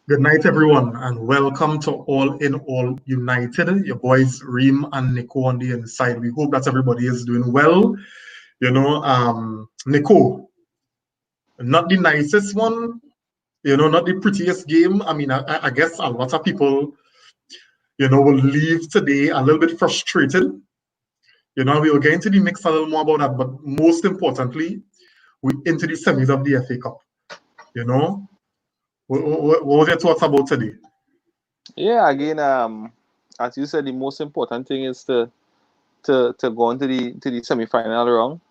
Good night, everyone, and welcome to All in All United. Your boys Reem and Nico on the inside. We hope that everybody is doing well. Nico, not the nicest one, not the prettiest game. I mean, I guess a lot of people, will leave today a little bit frustrated. We will get into the mix a little more about that, but most importantly, we into the semis of the FA Cup. What was your thoughts about today? Yeah, again, as you said, the most important thing is to go into the semi final round.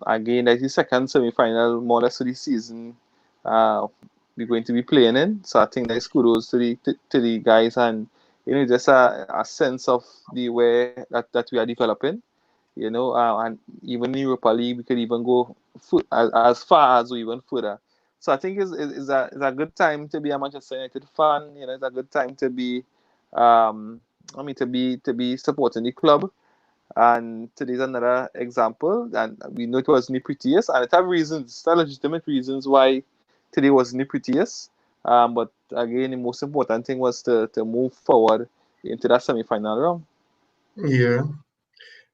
Again, that's the second semi final more or less of the season. We're going to be playing in, so I think that's kudos to the guys, and just a sense of the way that we are developing. And even in Europa League, we could even go as far as or even further. So I think it's a good time to be a Manchester United fan. It's a good time to be, to be supporting the club. And today's another example, and we know it wasn't the prettiest, and it have reasons, still legitimate reasons why today wasn't the prettiest. But again, the most important thing was to move forward into that semi-final round. Yeah.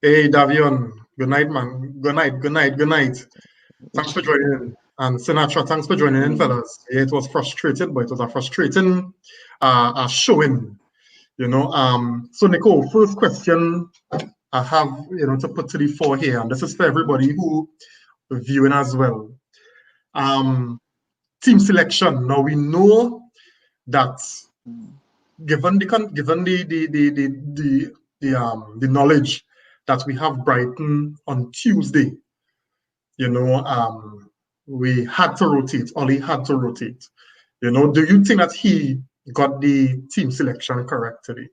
Hey, Davion. Good night, man. Good night, good night, good night. Thanks for joining in. And Sinatra, thanks for joining in, fellas. Yeah, it was frustrated, but it was a frustrating showing, So, Nicole, first question I have, to put to the fore here, and this is for everybody who viewing as well. Team selection. Now, we know that given the knowledge that we have Brighton on Tuesday, we had to rotate. Ollie had to rotate. Do you think that he got the team selection correct today?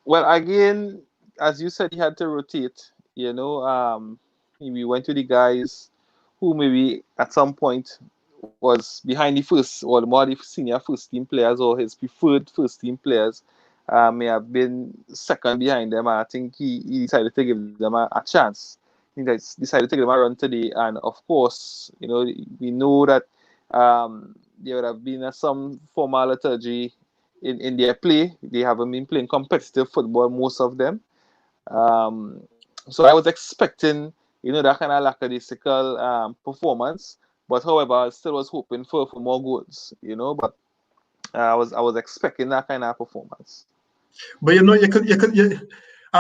Well, again, as you said, he had to rotate. We went to the guys who maybe at some point was behind the first or more the senior first team players or his preferred first team players. May have been second behind them. I think he decided to give them a chance. He decided to give them a run today, and of course, we know that there would have been some formal liturgy in their play. They haven't been playing competitive football, most of them. So I was expecting, that kind of lackadaisical performance. But however, I still was hoping for more goals, But I was expecting that kind of performance. But I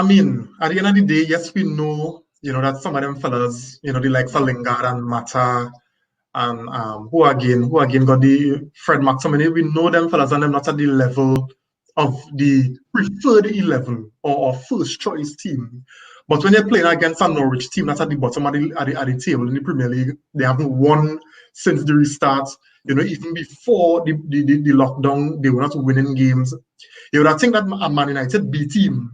mean, at the end of the day, yes, we know, that some of them fellas, the likes of Lingard and Mata and who again got the Fred McTominay. We know them fellas and them not at the level of the preferred 11 or first choice team. But when they're playing against a Norwich team that's at the bottom of the table in the Premier League, they haven't won since the restart. Even before the lockdown, they were not winning games. You would have think that a Man United B team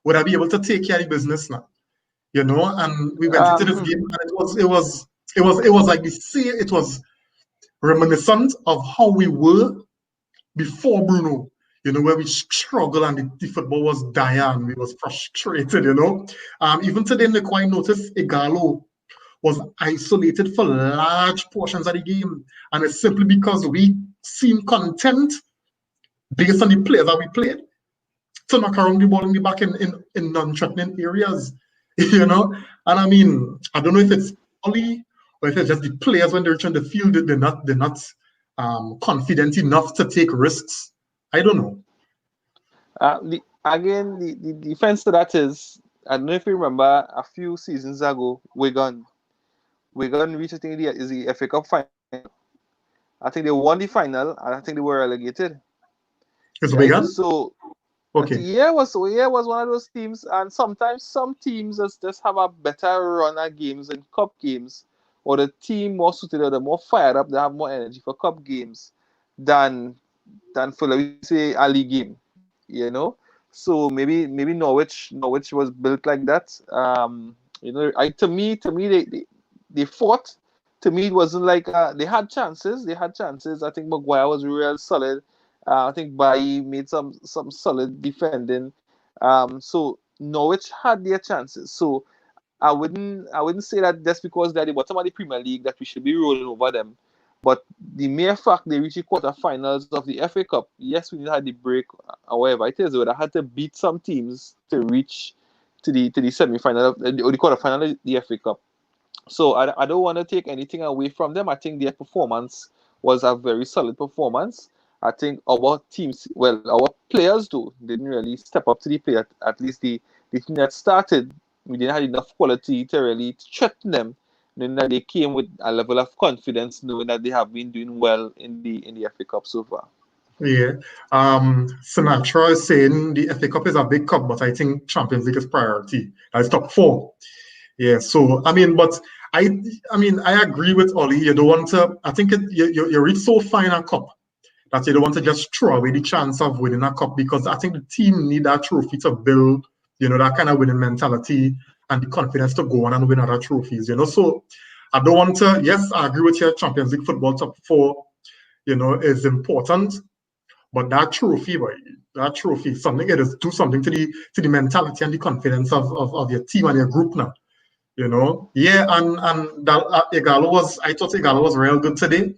would have been able to take care of the business now. And we went into this game and it was like it was reminiscent of how we were before Bruno, where we struggled and the football was dire and we was frustrated, Even today, Nick, I noticed Igalo was isolated for large portions of the game. And it's simply because we seemed content based on the players that we played to knock around the ball in the back in non-threatening areas, And I mean, I don't know if it's Ollie or if it's just the players when they're trying to feel that they're not confident enough to take risks. I don't know. The defense to that is, I don't know if you remember a few seasons ago, Wigan reached, I think, the FA Cup final. I think they won the final, and I think they were relegated. It's Wigan? So, okay. was one of those teams, and sometimes some teams just have a better run at games in cup games, or the team more suited, or they're more fired up, they have more energy for cup games than for, let me say, a league game. So maybe Norwich was built like that. To me they fought. To me, it wasn't like they had chances. I think Maguire was real solid. I think Bailly made some solid defending. So Norwich had their chances. So I wouldn't say that just because they're the bottom of the Premier League that we should be rolling over them. But the mere fact they reached the quarterfinals of the FA Cup, yes, we had the break. However, it is, they had to beat some teams to reach to the semi-final or the quarterfinal of the FA Cup. So I don't want to take anything away from them. I think their performance was a very solid performance. I think our teams, well, our players too, didn't really step up to the plate. At least the team that started, we didn't have enough quality to really threaten them. Knowing that they came with a level of confidence, knowing that they have been doing well in the FA Cup so far. Yeah. Sinatra is saying the FA Cup is a big cup, but I think Champions League is priority. That's top four. Yeah. So but I agree with Ollie. You don't want to. I think you reach so far in a cup that you don't want to just throw away the chance of winning a cup, because I think the team need that trophy to build, that kind of winning mentality and the confidence to go on and win other trophies. So I don't want to. Yes, I agree with you. Champions League football top four, is important. But that trophy, something it is do something to the mentality and the confidence of your team and your group now. Yeah, and that I thought Igalo was real good today,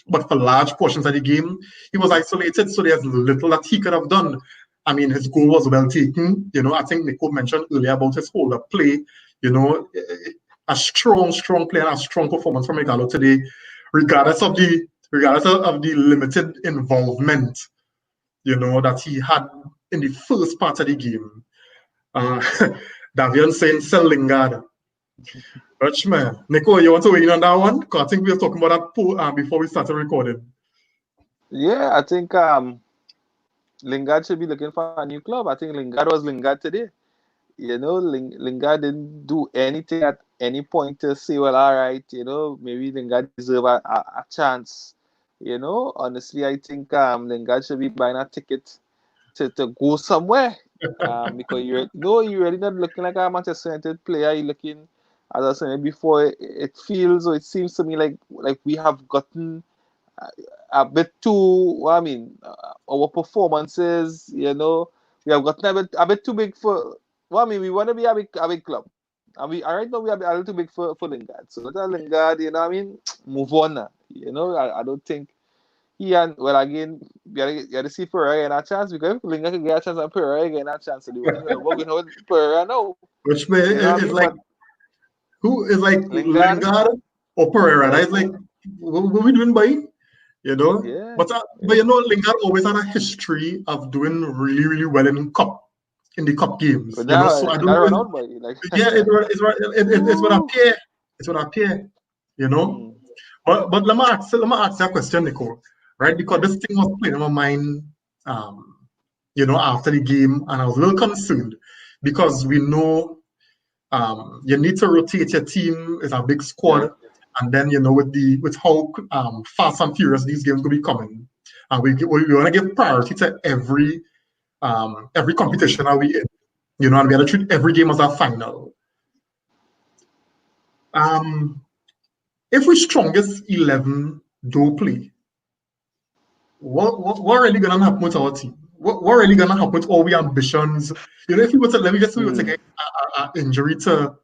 but for large portions of the game, he was isolated, so there's little that he could have done. I mean, his goal was well taken. I think Nico mentioned earlier about his hold-up play. A strong play and a strong performance from Igalo today, regardless of the limited involvement, that he had in the first part of the game. Davian saying sell Lingard. Rich man. Nico, you want to weigh in on that one? Because I think we were talking about that before we started recording. Yeah, I think Lingard should be looking for a new club. I think Lingard was Lingard today. Lingard didn't do anything at any point to say, well, all right, maybe Lingard deserve a chance. Honestly, I think Lingard should be buying a ticket to go somewhere. Because you're really not looking like a Manchester United player. You're looking, as I said before, it feels or it seems to me like we have gotten a bit too. Our performances, we have gotten a bit too big for. We want to be a big club, and right now we are a little too big for Lingard. So let Lingard, move on now. I don't think he again, you got to see Pereira getting a chance, because if Lingard can get a chance and Pereira getting a chance, so they want to work with Pereira now. Which man is like, who is like Lingard or Pereira? That is like, what we doing, boy? Yeah. But Lingard always had a history of doing really, really well in the cup games. But So I don't know. run out, boy. It's what appear. It's what appear. But let me ask you a question, Nico. Right, because this thing was playing in my mind, after the game, and I was a little concerned because we know you need to rotate your team. It's a big squad. Yeah. And then, with how fast and furious these games will be coming, and we want to give priority to every competition that we in, and we have to treat every game as a final. If we strongest 11 don't play, what really gonna happen with our team? What really gonna happen with all our ambitions? If we were to get an injury to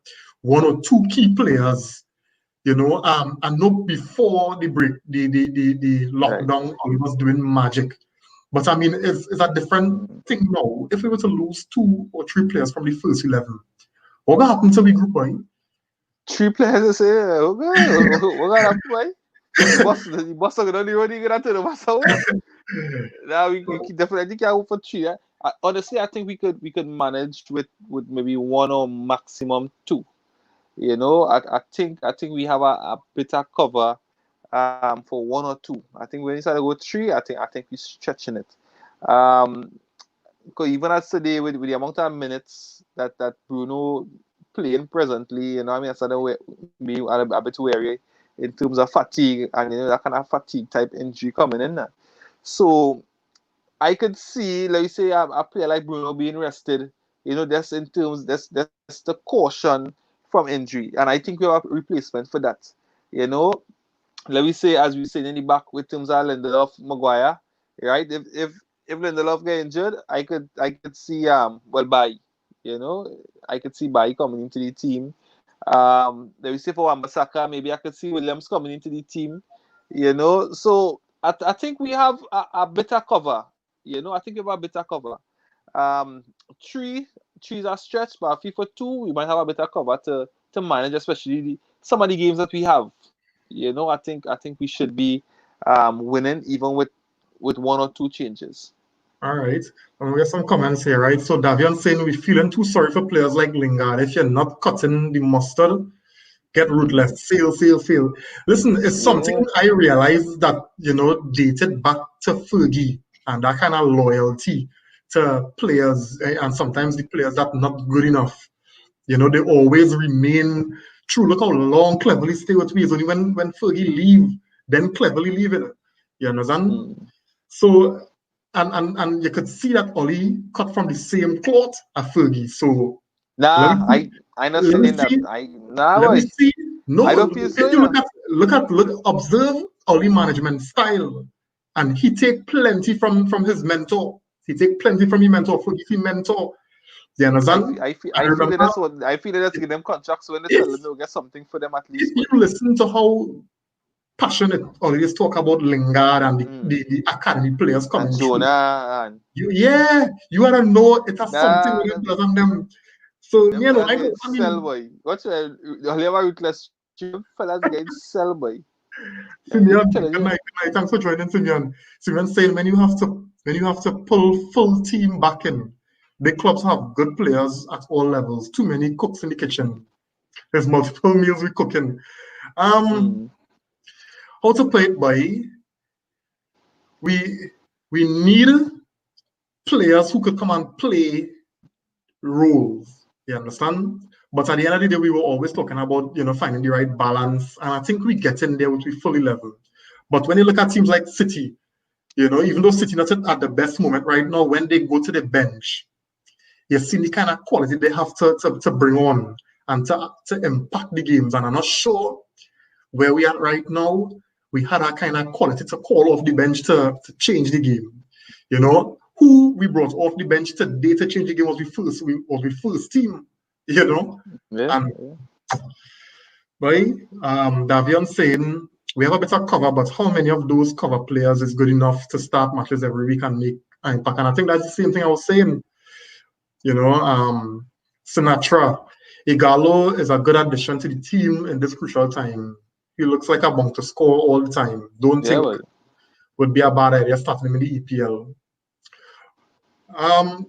one or two key players, and not before the break, the lockdown, right, we was doing magic. But I mean, it's a different thing now. If we were to lose 2 or 3 players from the first 11, what gonna happen to the group, boy? 3 players, what gonna happen, boy? The boss are gonna get to the boss away. Now we definitely can't hope for 3. Honestly, I think we could manage with maybe 1 or maximum 2. I think we have a better cover for 1 or 2. I think when you start to go 3, I think we're stretching it. Because even as today with the amount of minutes that Bruno playing presently, I started being a bit wary in terms of fatigue, and that kind of fatigue type injury coming in there. So I could see, like you say, a player like Bruno being rested, that's in terms, that's the caution from injury. And I think we have a replacement for that. Let me say, as we said in the back with terms of Lindelof, Maguire, right? If Lindelof get injured, I could see Bailly. I could see Bailly coming into the team. Let me say for Wan-Bissaka, maybe I could see Williams coming into the team. You know, so I think we have a better cover. You know, I think we have a better cover. Um, three is a stretch, but FIFA 2 we might have a better cover to manage, especially some of the games that we have. You know, I think we should be winning even with one or two changes. All right. We get some comments here, right? So Davian saying we're feeling too sorry for players like Lingard. If you're not cutting the mustard, get ruthless. Fail. Listen, it's something Yeah. I realized that, dated back to Fergie and that kind of loyalty to players, and sometimes the players that not good enough. They always remain true. Look how long Cleverly stay with me. It's only when Fergie leave, then Cleverly leave it. You understand? Mm. So, and you could see that Ollie cut from the same cloth as Fergie. So let me Nah, see. I not Let me saying that. see. Nah Let me boy. see. I No, don't feel so, if you you know. observe Ollie management style, and he take plenty from his mentor. He take plenty from his mentor. Fergie, his mentor. You understand? And I feel remember, that that's what I feel that that's give them contracts when they if tell them they'll get something for them at if least, you boy. listen to how passionate always talk about Lingard and the academy players And coming through, Jonah and you want to know it has something nah with them does on them. So, them fellas I get know, I sell, mean, boy. What's the whatever ruthless them fellas get sell, boy. I'm Simeon, telling you. good night. Thanks for joining, Simeon. Simeon saying when you have to pull full team back in, big clubs have good players at all levels. Too many cooks in the kitchen. There's multiple meals we cooking. Um, Mm. how to play it, boy? We need players who could come and play roles. You understand? But at the end of the day, we were always talking about, finding the right balance. And I think we get in there with we fully level. But when you look at teams like City, even though City not at the best moment right now, when they go to the bench, you see the kind of quality they have to bring on and to impact the games. And I'm not sure where we are right now. We had that kind of quality to call off the bench to change the game. Who we brought off the bench today to change the game was the first team. Yeah, And yeah. by Davion saying we have a better cover, but how many of those cover players is good enough to start matches every week and make an impact? And I think that's the same thing I was saying. Sinatra, Igalo is a good addition to the team in this crucial time. He looks like a bound to score all the time. Don't Yeah, think boy. would be a bad idea starting him in the EPL.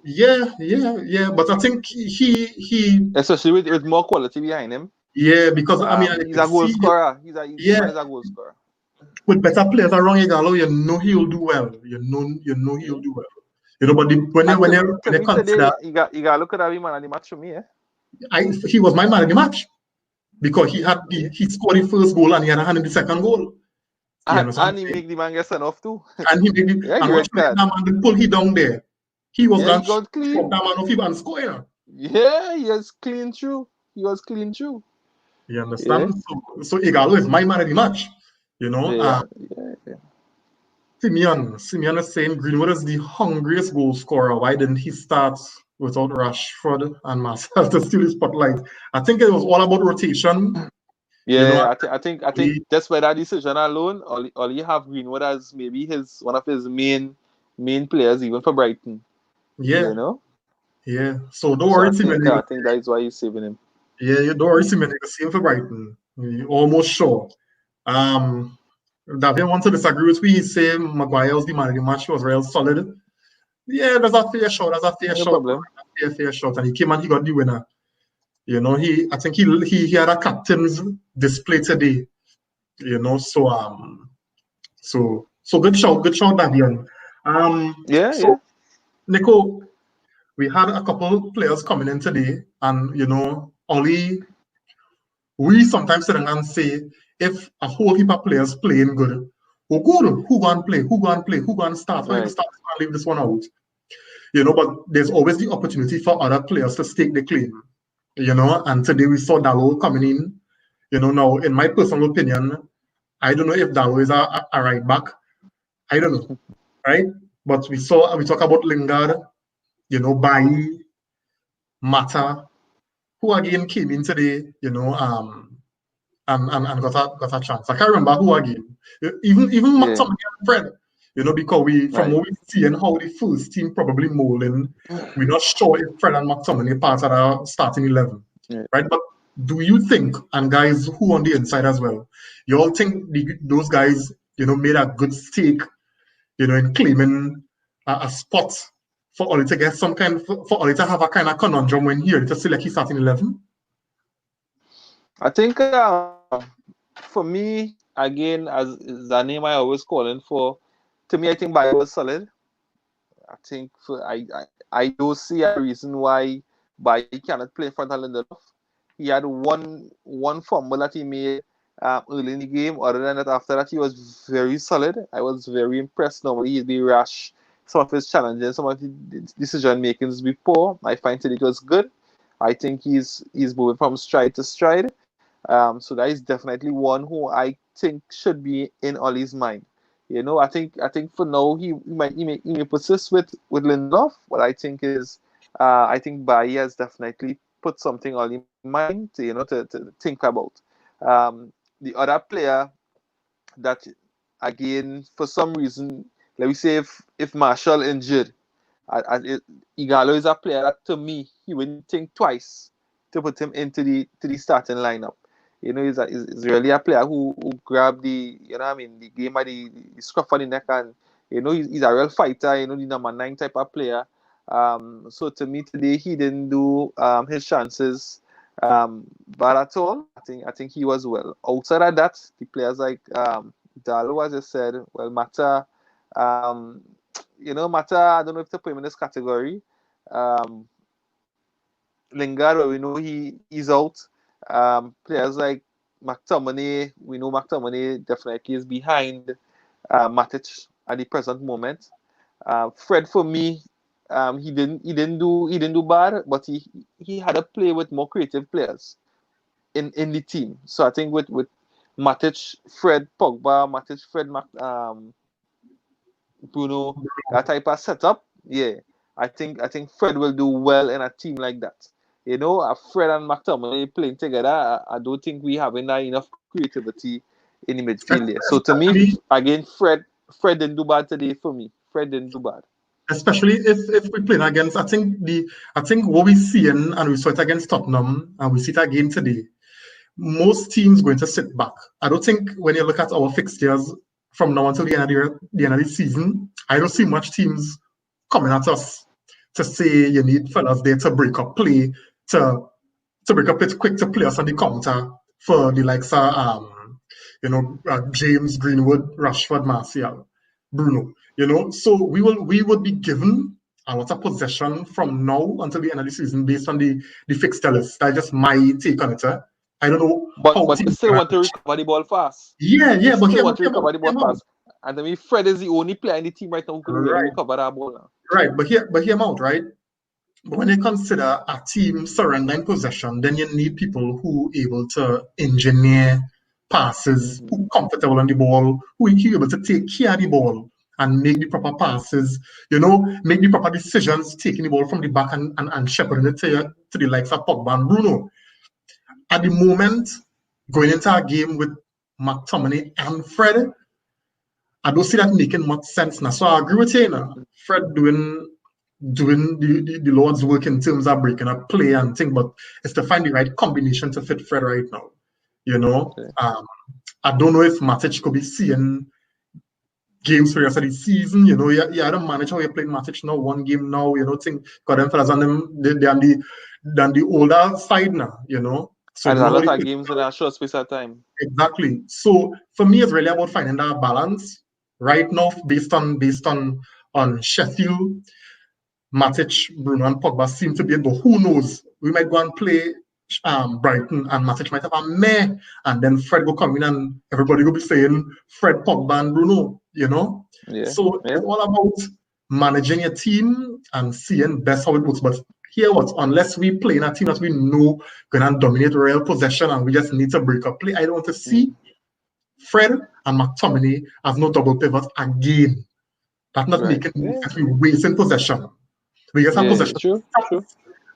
Yeah. But I think he Especially with more quality behind him. yeah, because I mean I He's could a goal see scorer. The yeah, man is a goal scorer. with better players around Igalo, he'll do well. He'll Yeah. do well. But And when to you me consider, today, you got look at that man of the match for me, eh? he was my man in the match because he Yeah, had yeah. he scored the first goal and he had a hand in the second goal. You understand And he make the man get sent off too. And he made it, Yeah, and the watch red that card. man to pull he down there. He was Yeah, going he to got shove clean. that man off him and score. Yeah, he was clean through. He was clean through. You Yeah. understand? So Igalo is my man of the match. Yeah. Yeah. Simeon is saying Greenwood is the hungriest goal scorer. Why didn't he start without Rashford and Marcel to steal the spotlight? I think it was all about rotation. Yeah, I think He, just by that decision alone, all you have Greenwood as maybe one of his main players even for Brighton. yeah, You know? yeah. So don't So worry, Simeon. I think that is why he's saving him. Yeah, you don't worry, Simeon. You can see him for Brighton. Almost sure. Um, Davian wants to disagree with me. He's saying Maguire was the man of the match. He was real solid. Yeah, that's a fair shot. That's a fair No shot. problem. Fair shot. And he came and he got the winner. I think he had a captain's display today. So good shout, Davian. Yeah, So yeah. Nico, we had a couple players coming in today, and only we sometimes sit and say if a whole heap of players playing good, who go and play, who go and start, who Right. start and leave this one out. But there's always the opportunity for other players to stake the claim. And today we saw Dalot coming in. Now in my personal opinion, I don't know if Dalot is a right back. I don't know, right? But we talk about Lingard, Bailly, Mata, who again came in today, and got a chance. I can't remember who again. Even McTominay and Fred, because from what we see and how the first team probably molding, we're not sure if Fred and McTominay part of our starting 11, right? But do you think, and guys who on the inside as well, you all think those guys, made a good stake, in claiming a spot for Oli to get some kind, for Oli to have a kind of conundrum when here to select his starting 11? I think for me, again, as the name I always calling for, to me, I think Bayer was solid. I think I don't see a reason why Bayer cannot play in front of Lindelof. He had one fumble that he made early in the game. Other than that, after that, he was very solid. I was very impressed. Normally, he'd be rash. Some of his challenges, some of his decision makings be poor. I find that it was good. I think he's moving from stride to stride. So that is definitely one who I think should be in Ollie's mind. I think for now he may persist with Lindelof. What I think is, I think Bailly has definitely put something on in mind to think about. The other player that, again, for some reason, let me say if Marshall injured, Igalo is a player that, to me, he wouldn't think twice to put him into the starting lineup. He's really a player who grabbed the game by the scruff of the neck, and he's a real fighter. The number 9 type of player. So to me today, he didn't do his chances bad at all. I think he was well. Outside of that, the players like Dalo, as I said, well, Mata. Mata, I don't know if to put him in this category. Lingard, we know he's out. Players like McTominay, we know McTominay definitely is behind Matic at the present moment. Fred, for me, he didn't do bad, but he had to play with more creative players in the team. So I think with Matic, Fred, Pogba, Matic, Fred, Bruno, that type of setup, I think Fred will do well in a team like that. Fred and McTominay playing together, I don't think we have enough creativity in the midfield there. So to me, again, Fred didn't do bad today for me. Fred didn't do bad. Especially if we play against, I think what we see and we saw it against Tottenham and we see it again today, most teams going to sit back. I don't think when you look at our fixtures from now until the end of the season, I don't see much teams coming at us to say you need fellas there to break up play, to break up it quick to play us on the counter for the likes of James, Greenwood, Rashford, Martial, Bruno. So we would be given a lot of possession from now until the end of the season based on the fixture list. That's just my take on it. I don't know. But you still want to recover the ball fast. Yeah, but you want to recover the ball fast. And I mean, Fred is the only player in the team right now who can really recover that ball now. Right, but hear out, right? But when you consider a team surrendering possession, then you need people who are able to engineer passes, who are comfortable on the ball, who are able to take care of the ball and make the proper passes, make the proper decisions, taking the ball from the back and shepherding it to the likes of Pogba and Bruno. At the moment, going into a game with McTominay and Fred, I don't see that making much sense now. So I agree with you now. Fred doing the Lord's work in terms of breaking up play and thing, but it's to find the right combination to fit Fred right now. Okay. I don't know if Matic could be seeing games for the rest of the season. You don't manage how you're playing Matic now, one game now, think got them fellas on them, they're on the older side now, So and a lot of games in a short space of time. Exactly. So for me, it's really about finding that balance right now, based on Sheffield. Matic, Bruno, and Pogba seem to be able. Who knows? We might go and play Brighton, and Matic might have a meh, and then Fred will come in, and everybody will be saying Fred, Pogba, and Bruno. So it's all about managing your team and seeing best how it works. But here, unless we play in a team that we know can dominate real possession, and we just need to break up play, I don't want to see Fred and McTominay as no double pivot again. That's not making that we wasting possession. We just have possession true.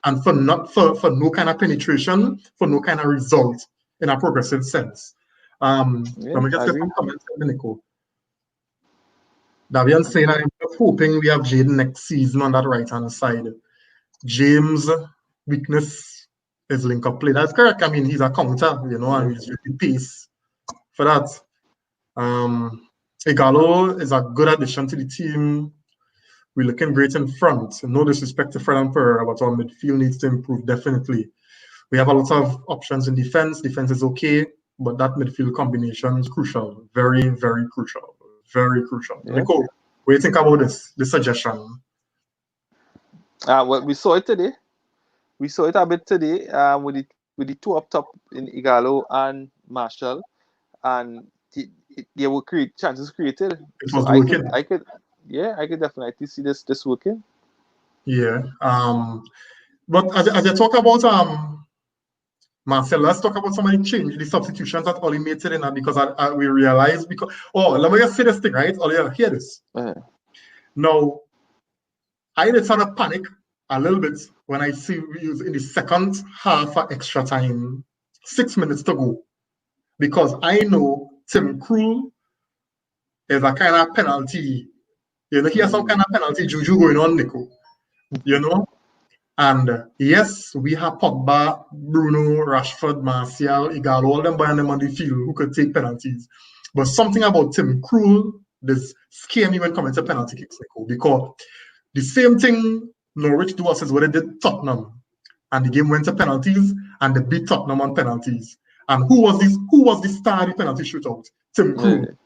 And for no kind of penetration, for no kind of result. in a progressive sense. Let me just get some comments from Nico. Davian saying, I'm hoping we have Jaden next season on that right-hand side. James' weakness is link-up play. That's correct. I mean, he's a counter, and he's really pace for that. Igalo is a good addition to the team. We're looking great in front. No disrespect to Fred and Pereira, but our midfield needs to improve, definitely. We have a lot of options in defense. Defense is okay, but that midfield combination is crucial. Very, very crucial. Very crucial. Yeah. Nico, what do you think about this suggestion? Well, we saw it today. We saw it a bit today with the two up top in Igalo and Marshall, and they will create chances created. It was working. I could definitely see this working. Yeah. But as you talk about Marcel, let's talk about some of the substitutions that Oli made today now, because we realized let me just say this thing, right? Oli, hear this. Now, I did sort of panic a little bit when I see we use in the second half of extra time, 6 minutes to go, because I know Tim Krul is a kind of penalty. He has some kind of penalty juju going on, Nico. And yes, we have Pogba, Bruno, Rashford, Martial, Igalo, all them by them on the field who could take penalties. But something about Tim Krul, this scare me when coming to penalty kicks, Nico, because the same thing Norwich do us is what they did Tottenham. And the game went to penalties and they beat Tottenham on penalties. And who was the star of the penalty shootout? Tim Krul.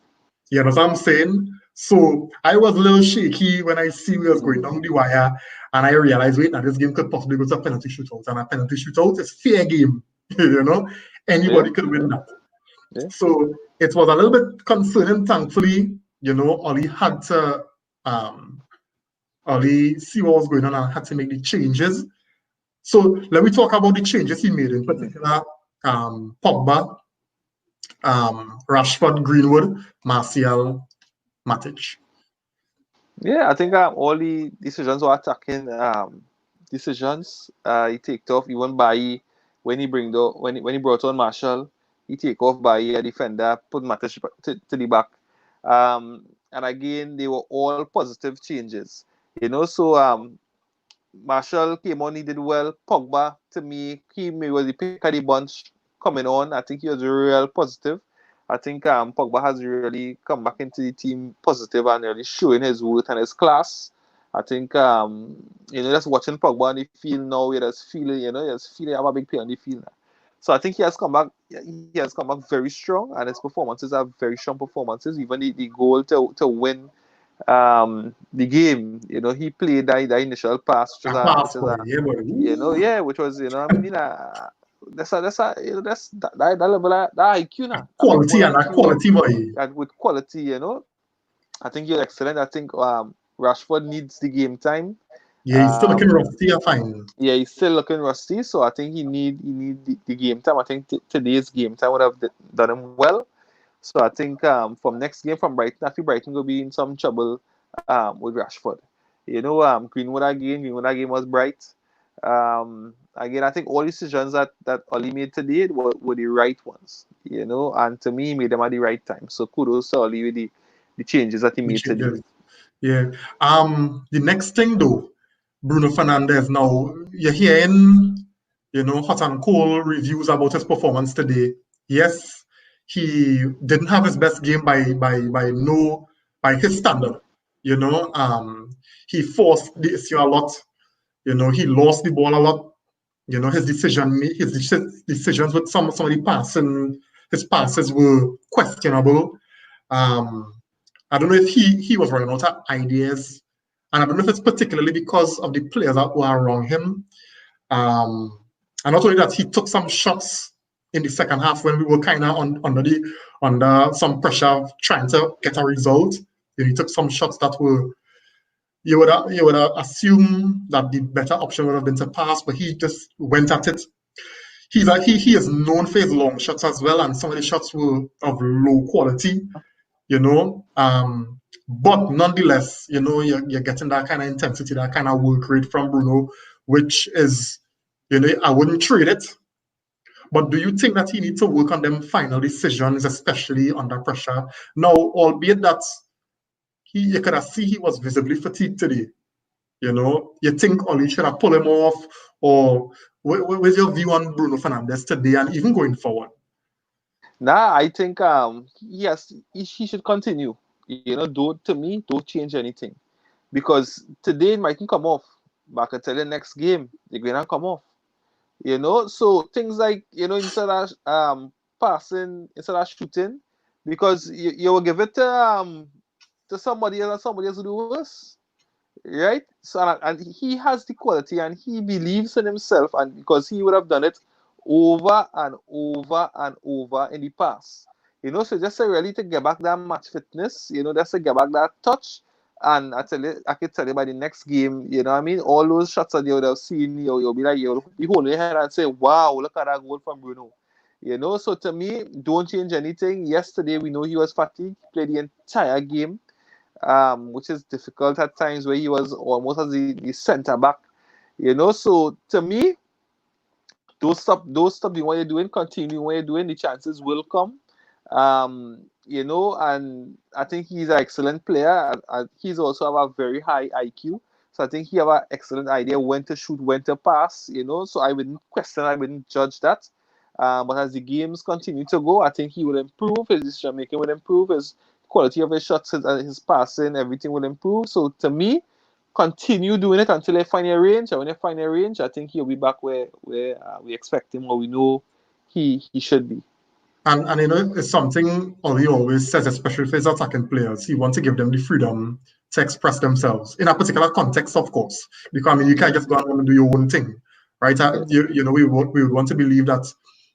You know what I'm saying? So I was a little shaky when I see we was going down the wire, and I realized, wait, now this game could possibly go to a penalty shootout, and a penalty shootout is fair game. Anybody could win that. Yeah. So it was a little bit concerning. Thankfully, Oli had to see what was going on and had to make the changes. So let me talk about the changes he made, in particular Pogba, Rashford, Greenwood, Martial, Matic. Yeah, I think all the decisions were attacking decisions. He take off even by when he brought on Marshall, he take off by a defender, put Matic to the back. And again, they were all positive changes. So Marshall came on, he did well. Pogba, to me, he was the pick of the bunch coming on. I think he was real positive. I think Pogba has really come back into the team positive and really showing his worth and his class. I think just watching Pogba on the field now, he has feeling have a big play on the field now. So I think he has come back. He has come back very strong, and his performances are very strong performances. Even the goal to win the game, he played that initial pass, which was which was that level of that IQ now. Quality and that quality, boy. With quality, I think you're excellent. I think Rashford needs the game time. Yeah, he's still looking rusty, I find. Yeah, he's still looking rusty, so I think he need the game time. I think today's game time would have done him well. So I think from next game from Brighton, I think Brighton will be in some trouble with Rashford. Greenwood again was bright. Again, I think all decisions that Oli made today were the right ones, and to me, he made them at the right time. So kudos to Oli with the changes that he made today. Yeah. The next thing though, Bruno Fernandes. Now you're hearing, hot and cold reviews about his performance today. Yes, he didn't have his best game by his standard. He forced the issue a lot. He lost the ball a lot. His decisions with some of the his passes were questionable. I don't know if he was running out of ideas, and I don't know if it's particularly because of the players that were around him. And not only that, he took some shots in the second half when we were kind of under some pressure trying to get a result. He took some shots that were, you would assume that the better option would have been to pass, but he just went at it. He is known for his long shots as well, and some of the shots were of low quality. But nonetheless, you're getting that kind of intensity, that kind of work rate from Bruno, which is, I wouldn't trade it. But do you think that he needs to work on them final decisions, especially under pressure? Now, albeit that you could have seen he was visibly fatigued today. You think Oli should have pulled him off, or where's your view on Bruno Fernandes today and even going forward? Nah, I think he should continue. Don't change anything. Because today it mightn't come off. But I can tell you next game, they're gonna come off. So things like, instead of passing, instead of shooting, because you will give it to somebody else and somebody else will do worse. Right? So and he has the quality and he believes in himself, and because he would have done it over and over and over in the past. So just to really to get back that match fitness, just to get back that touch. And I can tell you by the next game, what I mean, all those shots that you would have seen, you'll be like, you'll be holding your head and say, wow, look at that goal from Bruno. So to me, don't change anything. Yesterday, we know he was fatigued, played the entire game, which is difficult at times, where he was almost as the centre back. So to me, don't stop doing what you're doing, continue what you're doing, the chances will come. And I think he's an excellent player. He's also have a very high IQ. So I think he have an excellent idea when to shoot, when to pass, So I wouldn't question, I wouldn't judge that. But as the games continue to go, I think he will improve. His decision making will improve. His quality of his shots, his passing, everything will improve. So to me, continue doing it until they find a range. And when they find a range, I think he'll be back where we expect him, or we know he should be. And it's something Oli always says, especially for his attacking players. He wants to give them the freedom to express themselves in a particular context, of course. Because you can't just go out and do your own thing, right? We would want to believe that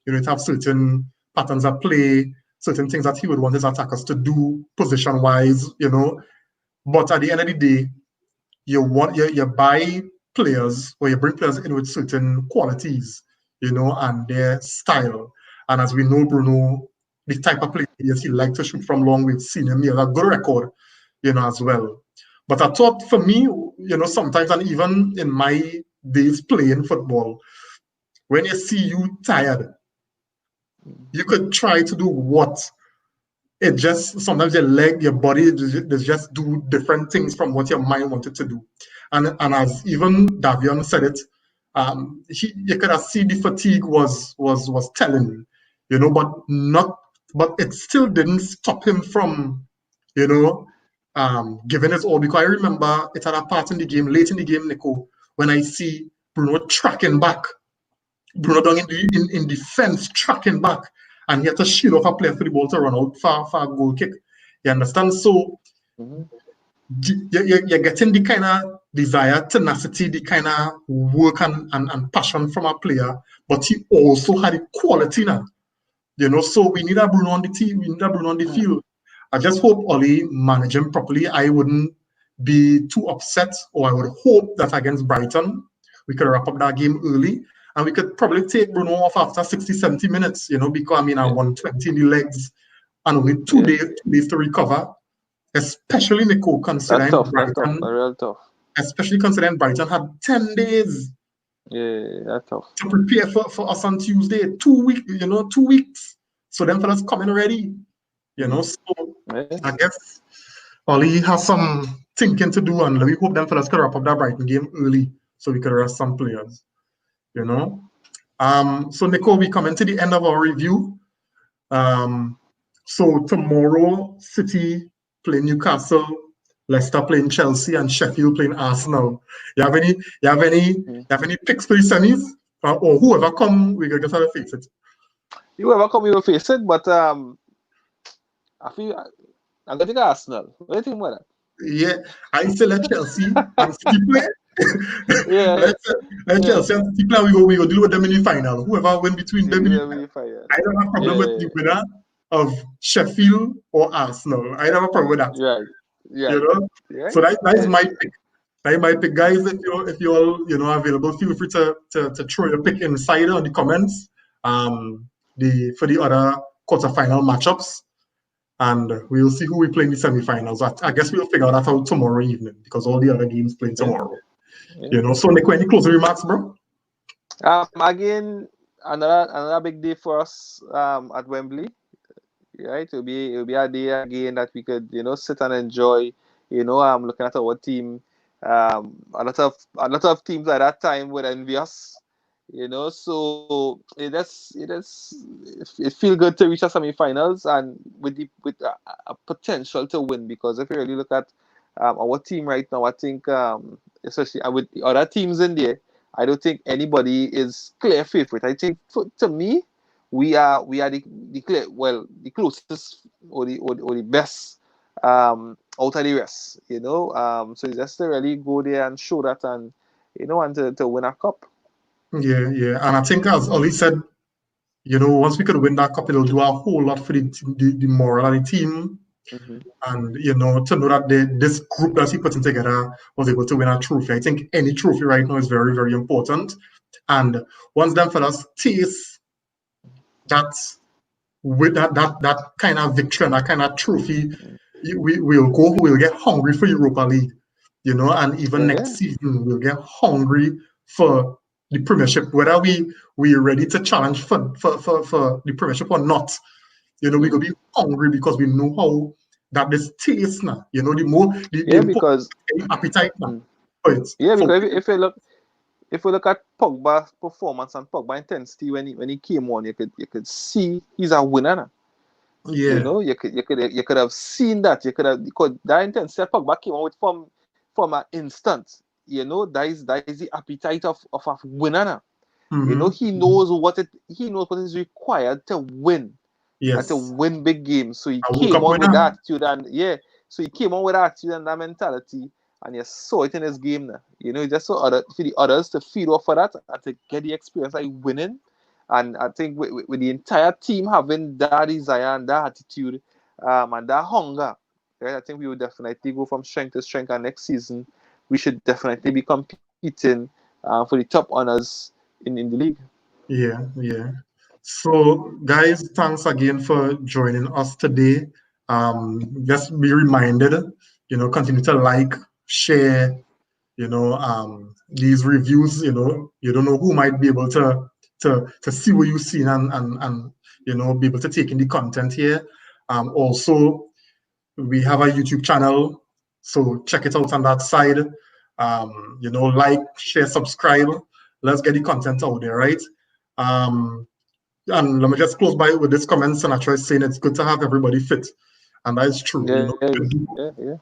to have certain patterns of play, certain things that he would want his attackers to do position-wise, But at the end of the day, you buy players, or you bring players in with certain qualities, and their style. And as we know, Bruno, the type of players he likes to shoot from long, we've seen him. He has a good record, as well. But I thought for me, sometimes, and even in my days playing football, when you see you tired, you could try to do what? It just, sometimes your leg, your body, they just do different things from what your mind wanted to do. And as even Davion said it, you could have seen the fatigue was telling, but it still didn't stop him from, giving his all. Because I remember it had a part in the game, late in the game, Nico, when I see Bruno tracking back, Bruno down in defense, tracking back, and he had to shield off a player for the ball to run out far goal kick. You understand? So you're getting the kind of desire, tenacity, the kind of work and passion from a player, but he also had the quality now. So we need a Bruno on the team, we need a Bruno on the field. I just hope Oli manage him properly. I wouldn't be too upset, or I would hope that against Brighton, we could wrap up that game early. And we could probably take Bruno off after 60, 70 minutes, because I 120 in the legs and only two days to recover. Especially Nico, considering Brighton. Real tough. Especially considering Brighton had 10 days. Yeah, that's tough. To prepare for us on Tuesday. 2 weeks, 2 weeks. So them fellas coming already. So I guess Oli has some thinking to do, and we hope them fellas can wrap up that Brighton game early so we can rest some players. So Nico, we come into the end of our review. So tomorrow, City playing Newcastle, Leicester playing Chelsea, and Sheffield playing Arsenal. You have any picks for the semis? Or whoever come, we can just have to face it. Whoever come, we will face it. But I feel I'm going to Arsenal. What do you think about that? Yeah, I still let Chelsea and City play. Let Chelsea and City play. We go deal with them in the final. Whoever win between them in the final. I don't have a problem with the winner of Sheffield or Arsenal. I don't have a problem with that. So that is my pick. That is my pick, guys. If you're all available, feel free to throw your pick inside on the comments. For the other quarterfinal matchups. And we'll see who we play in the semi-finals. I guess we'll figure that out tomorrow evening, because all the other games playing tomorrow. So Nico, any closing remarks, bro? Again, another big day for us at Wembley. Right, it'll be a day again that we could sit and enjoy. Looking at our team. A lot of teams at that time would envy us. So it feel good to reach a semi-finals and with a potential to win, because if you really look at our team right now, I think especially with the other teams in there, I don't think anybody is clear favorite. I think to me, we are the clear, well, the closest or the best out of the rest. So it's just to really go there and show that, and and to win a cup. Yeah, yeah. And I think, as Ollie said, once we could win that cup, it'll do a whole lot for the moral of the team. Mm-hmm. And, to know that this group that he putting together was able to win a trophy. I think any trophy right now is very, very important. And once them fellas taste that, with that kind of victory and that kind of trophy, we'll get hungry for Europa League, and even next season we'll get hungry for the Premiership, whether we're ready to challenge for the Premiership or not. We will be hungry because we know how that this taste now. The more because appetite now. Because if you look at Pogba's performance and Pogba's intensity when he came on, you could see he's a winner now. Yeah. You could have seen that. Because that intensity that Pogba came on with from an instant. That is the appetite of a winner now. Mm-hmm. He knows what is required to win. Yes. And to win big games. So he I came on with that attitude, so he came on with that attitude and that mentality, and you saw it in his game now. You just saw for the others to feed off of that and to get the experience like winning. And I think with the entire team having that desire and that attitude, and that hunger, right, I think we will definitely go from strength to strength. And next season, we should definitely be competing for the top honors in the league. Yeah, yeah. So, guys, thanks again for joining us today. Just be reminded, continue to like, share, these reviews. You don't know who might be able to see what you've seen and be able to take in the content here. Also, we have a YouTube channel, so check it out on that side. Like, share, subscribe. Let's get the content out there, right? And let me just close by with this comment, and I try saying it's good to have everybody fit, and that is true.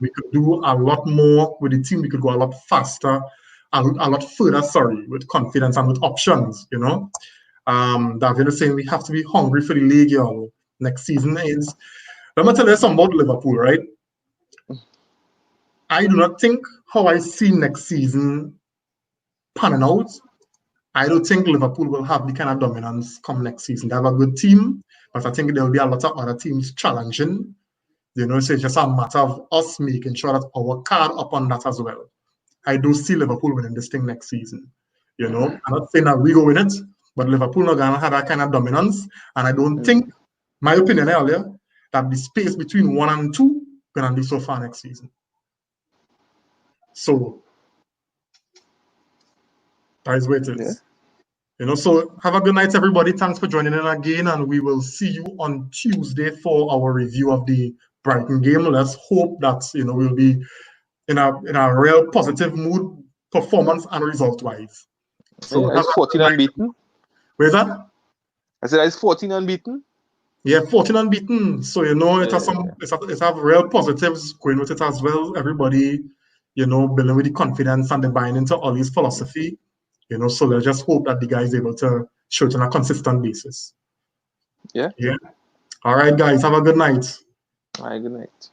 We could do a lot more with the team. We could go a lot faster, a lot further. Sorry, with confidence and with options. David is saying we have to be hungry for the league, y'all. Next season is. Let me tell you something about Liverpool, right? I do not think how I see next season panning out. I don't think Liverpool will have the kind of dominance come next season. They have a good team, but I think there will be a lot of other teams challenging. So it's just a matter of us making sure that our card up on that as well. I do see Liverpool winning this thing next season. I'm not saying that we go win it, but Liverpool not gonna have that kind of dominance. And I don't think, my opinion earlier, that the space between 1 and 2 gonna be so far next season. So that is where it is. So have a good night, everybody. Thanks for joining in again, and we will see you on Tuesday for our review of the Brighton game. Let's hope that we'll be in a real positive mood, performance and result wise. So it's 14 unbeaten. Where's that? I said it's 14 unbeaten. Yeah, 14 unbeaten. So it have real positives going with it as well. Everybody, building with the confidence and the buying into Ollie's philosophy. So let's just hope that the guy is able to show it on a consistent basis. Yeah. All right, guys. Have a good night. All right, good night.